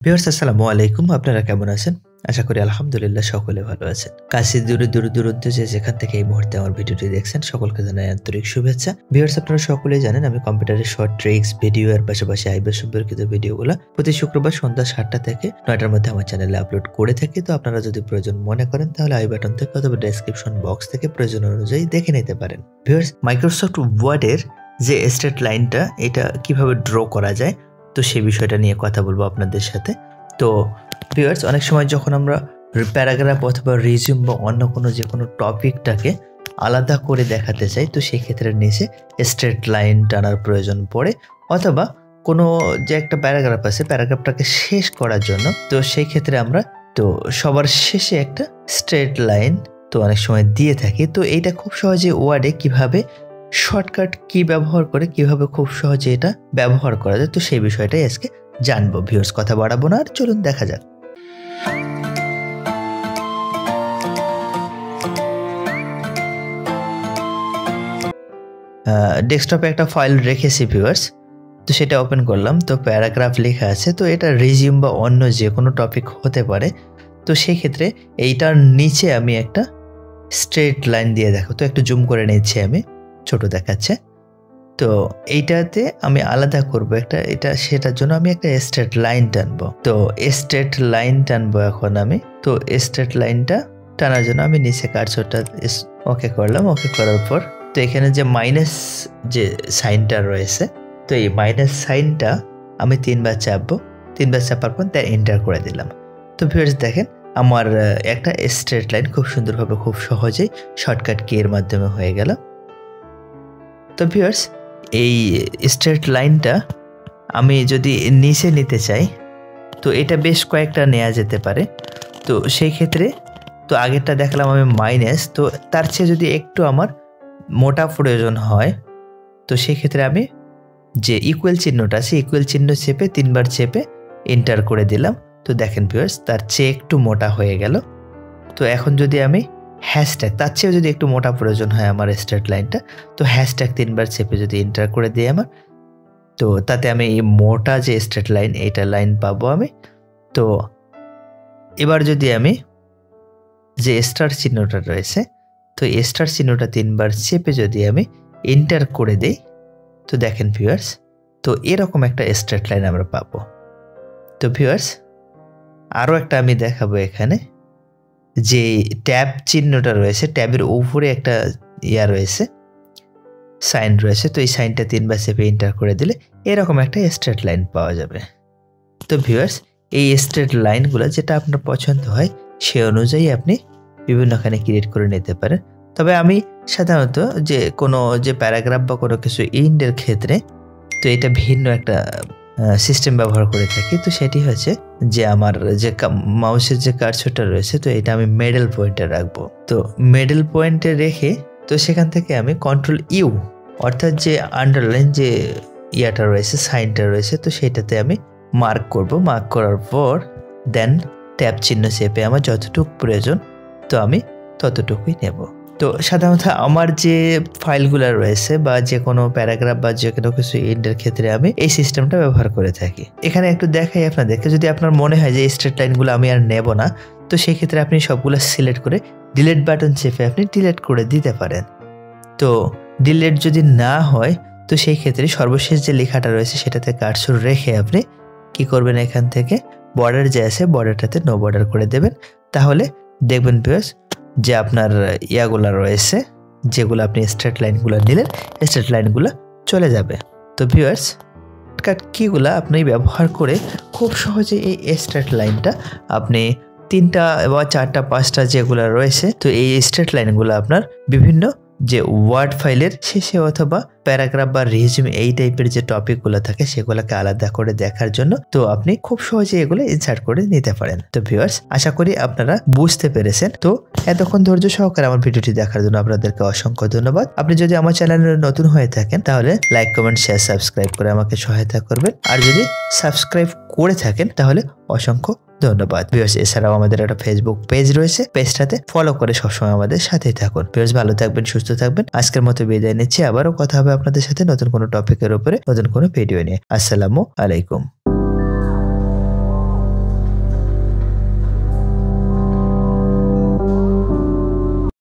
Viewers আসসালামু আলাইকুম। আপনারা কেমন আছেন? আশা করি আলহামদুলিল্লাহ সকলে ভালো আছেন। কাছে দূরত্ব যে যেখান থেকে এই মুহূর্তে আমার ভিডিওটি দেখছেন সকলকে জানাই আন্তরিক শুভেচ্ছা। ভিউয়ার্স আপনারা সকলেই জানেন আমি কম্পিউটারের শর্ট ট্রিক্স, ভিডিও এর পাশাপাশি iBAS সম্পর্কিত ভিডিওগুলো প্রতি শুক্রবার সন্ধ্যা ৭টা থেকে ৯টার মধ্যে আমার চ্যানেলে আপলোড করে থাকি। তো আপনারা যদি প্রয়োজন মনে করেন তাহলে আই বাটন থেকে অথবা ডেসক্রিপশন বক্স থেকে প্রয়োজন অনুযায়ী দেখে নিতে পারেন। ভিউয়ার্স মাইক্রোসফট ওয়ার্ডের যে স্ট্রেট লাইনটা এটা কিভাবে ড্র করা যায় তো সেই বিষয়টা নিয়ে কথা বলবো আপনাদের সাথে। তো ভিউয়ার্স অনেক সময় যখন আমরা প্যারাগ্রাফ অথবা রিজিউম বা অন্য কোনো যে কোনো টপিকটাকে আলাদা করে দেখাতে চাই তো সেই ক্ষেত্রে নিচে স্ট্রেট লাইন টানার প্রয়োজন পড়ে, অথবা কোনো যে একটা প্যারাগ্রাফ আছে প্যারাগ্রাফটাকে শেষ করার জন্য তো সেই ক্ষেত্রে আমরা তো সবার শেষে একটা স্ট্রেট লাইন তো অনেক সময় দিয়ে থাকি। তো এইটা খুব সহজে ওয়ার্ডে কিভাবে শর্টকাট কি ব্যবহার করে কিভাবে খুব সহজে এটা ব্যবহার করা যায় তো সেই বিষয়টাই আজকে জানবো। ভিউয়ার্স কথা বাড়াবো না, আর চলুন দেখা যাক। ডেস্কটপে একটা ফাইল রেখেছি ভিউয়ার্স, তো সেটা ওপেন করলাম। তো প্যারাগ্রাফ লেখা আছে, তো এটা রিজিউম বা অন্য যে কোনো টপিক হতে পারে। তো সেই ক্ষেত্রে এইটার নিচে আমি একটা স্ট্রেট লাইন দিয়ে দেখো, তো একটু জুম করে নিচ্ছি, আমি ছোট দেখাচ্ছে। তো এইটাতে আমি আলাদা করব একটা, এটা সেটার জন্য আমি একটা স্ট্রেট লাইন টানবো। তো স্ট্রেট লাইন টানবো এখন আমি। তো স্ট্রেট লাইনটা টানার জন্য আমি নিচে কার্সরটা ওকে করলাম। ওকে করার পর তো এখানে যে মাইনাস যে সাইনটা রয়েছে তো এই মাইনাস সাইনটা আমি 3বার চাপবো। 3বার চাপার পর তাই এন্টার করে দিলাম। তো ভিউয়ার্স দেখেন আমার একটা স্ট্রেট লাইন খুব সুন্দরভাবে খুব সহজেই শর্টকাট কি এর মাধ্যমে হয়ে গেল। তো ভিউয়ার্স এই স্ট্রেট লাইনটা আমি যদি নিচে নিতে চাই তো এটা বেশ কয়েকটা নেওয়া যেতে পারে। তো সেই ক্ষেত্রে তো আগেরটা দেখলাম আমি মাইনাস, তো তার চেয়ে যদি একটু আমার মোটা প্রয়োজন হয় তো সেই ক্ষেত্রে আমি যে ইকুয়াল চিহ্নটা আছে ইকুয়াল চিহ্ন চেপে 3বার চেপে এন্টার করে দিলাম। তো দেখেন ভিউয়ার্স তার চেয়ে একটু মোটা হয়ে গেল। তো এখন যদি আমি হ্যাশট্যাগ তার চেয়েও যদি একটু মোটা প্রয়োজন হয় আমার স্ট্রেট লাইনটা তো হ্যাশট্যাগ 3বার চেপে যদি এন্টার করে দিই আমার, তো তাতে আমি এই মোটা যে স্ট্রেট লাইন এটা লাইন পাবো আমি। তো এবার যদি আমি যে স্টার চিহ্নটা রয়েছে তো স্টার চিহ্নটা 3বার চেপে যদি আমি এন্টার করে দেই তো দেখেন ভিউয়ার্স তো এরকম একটা স্ট্রেট লাইন আমরা পাবো। তো ভিউয়ার্স আরও একটা আমি দেখাবো, এখানে যে ট্যাব চিহ্নটা রয়েছে ট্যাবের উপরে একটা রয়েছে সাইন রয়েছে, তো এই সাইনটা 3বার চেপে এন্টার করে দিলে এরকম একটা স্ট্রেট লাইন পাওয়া যাবে। তো ভিউয়ার্স এই স্ট্রেট লাইনগুলো যেটা আপনার পছন্দ হয় সে অনুযায়ী আপনি বিভিন্নখানে ক্রিয়েট করে নিতে পারেন। তবে আমি সাধারণত যে কোনো যে প্যারাগ্রাফ বা কোনো কিছু ইন্ডের ক্ষেত্রে তো এটা ভিন্ন একটা সিস্টেম ব্যবহার করে থাকি। তো সেটি হচ্ছে যে আমার যে মাউসের যে কার্সরটা রয়েছে তো এটা আমি মিডল পয়েন্টে রাখবো। তো মিডল পয়েন্টে রেখে তো সেখান থেকে আমি কন্ট্রোল ইউ অর্থাৎ যে আন্ডারলাইন যে ইয়াটা রয়েছে সাইনটা রয়েছে তো সেটাতে আমি মার্ক করব। মার্ক করার পর দেন ট্যাব চিহ্ন চেপে আমার যতটুকু প্রয়োজন তো আমি ততটুকুই নেব। তো সাধারণত আমার যে ফাইলগুলো রয়েছে বা যে কোনো প্যারাগ্রাফ বা যে কোনো কিছু ইন্ডের ক্ষেত্রে আমি এই সিস্টেমটা ব্যবহার করে থাকি। এখানে একটু দেখাই আপনাদেরকে, যদি আপনার মনে হয় যে স্ট্রেট লাইনগুলো আমি আর নেব না তো সেই ক্ষেত্রে আপনি সবগুলো সিলেক্ট করে ডিলিট বাটন চেপে আপনি ডিলিট করে দিতে পারেন। তো ডিলিট যদি না হয় তো সেই ক্ষেত্রে সর্বশেষ যে লেখাটা রয়েছে সেটাতে কার্সর রেখে আপনি কি করবেন, এখান থেকে বর্ডার যে আছে বর্ডারটাতে নো বর্ডার করে দেবেন। তাহলে দেখবেন ভিউয়ার্স যে আপনার ইয়াগুলা রয়েছে যেগুলো আপনি স্ট্রেট লাইনগুলো নিলেন স্ট্রেট লাইনগুলো চলে যাবে। তো ভিউয়ার্স শর্টকাট কিগুলা আপনি ব্যবহার করে খুব সহজে এই স্ট্রেট লাইনটা আপনি 3টা বা 4টা 5টা যেগুলো রয়েছে তো এই স্ট্রেট লাইনগুলো আপনার বিভিন্ন যে ওয়ার্ড ফাইলের শেষে অথবা প্যারাগ্রাফ বা রিজিউম এই টাইপের যে টপিকগুলো থাকে সেগুলোকে আলাদা করে দেখার জন্য তো আপনি খুব সহজে এগুলো ইনসার্ট করে নিতে পারেন। তো ভিউয়ার্স আশা করি আপনারা বুঝতে পেরেছেন। তো এতক্ষণ ধৈর্য সহকারে আমার ভিডিওটি দেখার জন্য আপনাদেরকে অসংখ্য ধন্যবাদ। আপনি যদি আমার চ্যানেলে নতুন হয়ে থাকেন তাহলে লাইক কমেন্ট শেয়ার সাবস্ক্রাইব করে আমাকে সহায়তা করবেন, আর যদি সাবস্ক্রাইব করে থাকেন তাহলে অসংখ্য ধন্যবাদ। ভিউয়ার্স এছাড়াও আমাদের একটা ফেসবুক পেজ রয়েছে, পেজটাতে ফলো করে সবসময় আমাদের সাথেই থাকুন। ভিউয়ার্স ভালো থাকবেন, সুস্থ থাকবেন। আজকের মতো বিদায় নিচ্ছি, আবারও কথা হবে আপনাদের সাথে নতুন কোনো টপিকের উপরে নতুন কোনো ভিডিও নিয়ে। আসসালামু আলাইকুম।